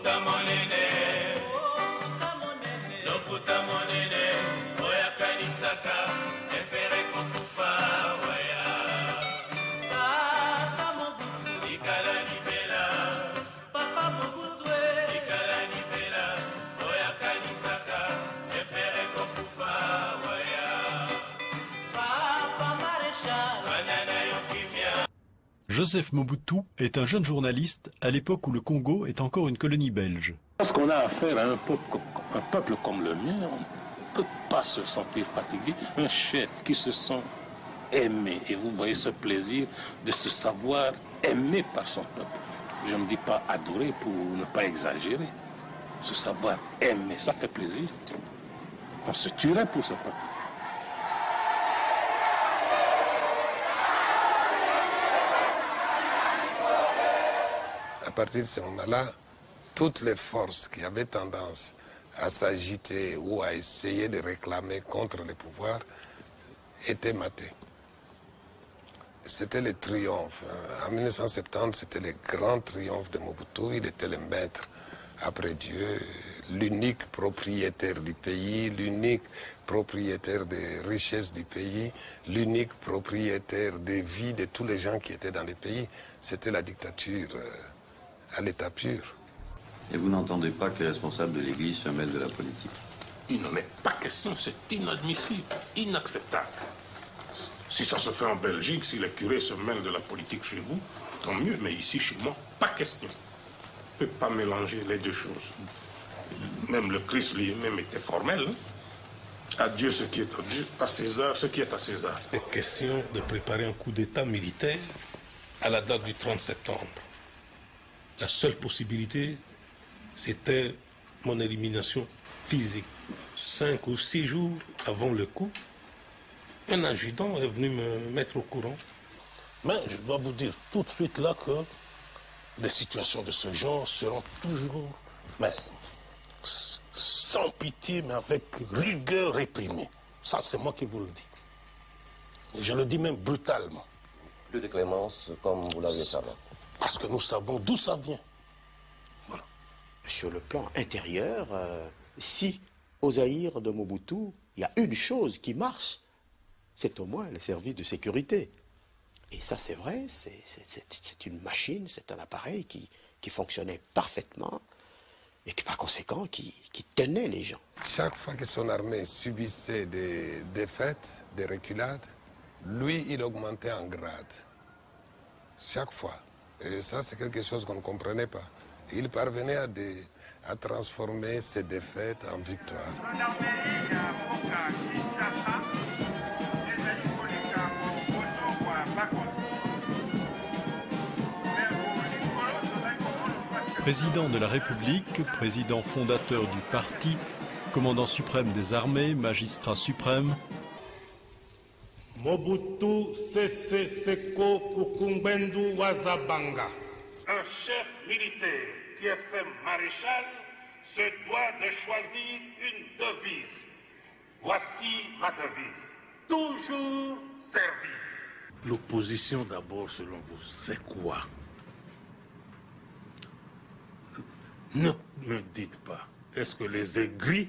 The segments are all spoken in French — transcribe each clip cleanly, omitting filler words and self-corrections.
Loputa monene, loputa monene, oya kanisaka, epere kokufa waya. Tata Mobutu, ikala nibela, papa Mobutu, ikala nibela, oya kanisaka, epere kokufa waya. Papa maréchal, banana yokimia. Joseph Mobutu est un jeune journaliste à l'époque où le Congo est encore une colonie belge. Lorsqu'on a affaire à un peuple comme le mien, on ne peut pas se sentir fatigué. Un chef qui se sent aimé, et vous voyez ce plaisir de se savoir aimé par son peuple. Je ne dis pas adoré pour ne pas exagérer. Se savoir aimé, ça fait plaisir. On se tuerait pour ce peuple. À partir de ce moment-là, toutes les forces qui avaient tendance à s'agiter ou à essayer de réclamer contre les pouvoirs étaient matées. C'était le triomphe. En 1970, c'était le grand triomphe de Mobutu. Il était le maître après Dieu, l'unique propriétaire du pays, l'unique propriétaire des richesses du pays, l'unique propriétaire des vies de tous les gens qui étaient dans le pays. C'était la dictature à l'état pur. Et vous n'entendez pas que les responsables de l'Église se mêlent de la politique? Il n'en est pas question, c'est inadmissible, inacceptable. Si ça se fait en Belgique, si les curés se mêlent de la politique chez vous, tant mieux, mais ici, chez moi, pas question. On ne peut pas mélanger les deux choses. Même le Christ lui-même était formel. Hein? À Dieu ce qui est à Dieu, à César ce qui est à César. Il est question de préparer un coup d'État militaire à la date du 30 septembre. La seule possibilité, c'était mon élimination physique. 5 ou 6 jours avant le coup, un adjudant est venu me mettre au courant. Mais je dois vous dire tout de suite là que des situations de ce genre seront toujours, mais sans pitié, mais avec rigueur réprimée. Ça, c'est moi qui vous le dis. Et je le dis même brutalement. Plus de clémence, comme vous l'avez dit avant. Parce que nous savons d'où ça vient. Voilà. Sur le plan intérieur, si au Zaïre de Mobutu, il y a une chose qui marche, c'est au moins les services de sécurité. Et ça, c'est vrai, c'est une machine, c'est un appareil qui fonctionnait parfaitement et qui, par conséquent, qui tenait les gens. Chaque fois que son armée subissait des défaites, des reculades, lui, il augmentait en grade. Chaque fois. Et ça, c'est quelque chose qu'on ne comprenait pas. Il parvenait à transformer ses défaites en victoires. Président de la République, président fondateur du parti, commandant suprême des armées, magistrat suprême. Mobutu Sese Seko Kukumbendu Wazabanga. Un chef militaire qui est fait maréchal se doit de choisir une devise. Voici ma devise. Toujours servir. L'opposition d'abord, selon vous, c'est quoi? Ne me dites pas. Est-ce que les aigris,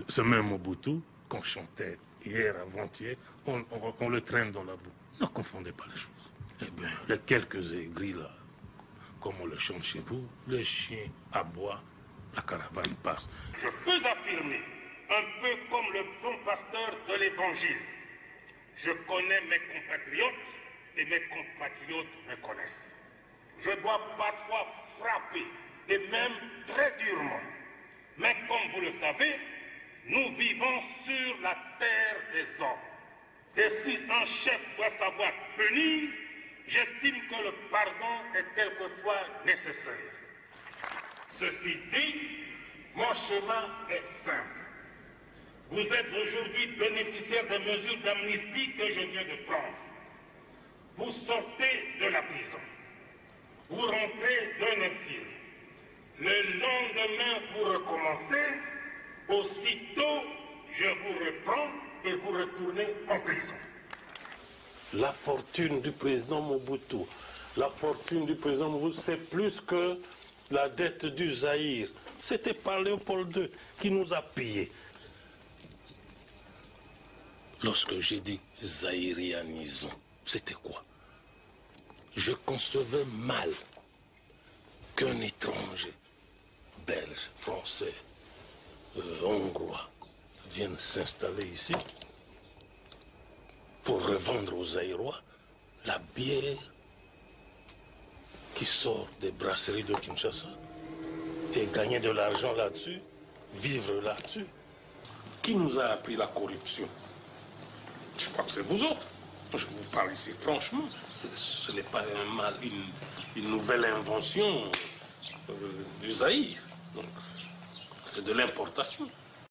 ce même Mobutu, qu'on chantait hier, avant-hier, on le traîne dans la boue? Ne confondez pas les choses. Eh bien, les quelques aigris là, comme on le chante chez vous, les chiens aboient, la caravane passe. Je peux affirmer, un peu comme le bon pasteur de l'Évangile, je connais mes compatriotes et mes compatriotes me connaissent. Je dois parfois frapper, et même très durement. Mais comme vous le savez, nous vivons sur la terre des hommes. Et si un chef doit savoir punir, j'estime que le pardon est quelquefois nécessaire. Ceci dit, mon chemin est simple. Vous êtes aujourd'hui bénéficiaire des mesures d'amnistie que je viens de prendre. Vous sortez de la prison. Vous rentrez d'un exil. Le lendemain, vous recommencez. Aussitôt, je vous reprends et vous retournez en prison. La fortune du président Mobutu, c'est plus que La dette du Zaïre, c'était par Léopold II qui nous a pillés. Lorsque j'ai dit zaïrianisons, c'était quoi? Je concevais mal qu'un étranger, belge, français, hongrois, vienne s'installer ici pour revendre aux Zaïrois la bière qui sort des brasseries de Kinshasa et gagner de l'argent là-dessus, vivre là-dessus. Qui nous a appris la corruption? Je crois que c'est vous autres. Je vous parle ici franchement. Ce n'est pas un mal, une nouvelle invention du Zaïre. Donc, c'est de l'importation.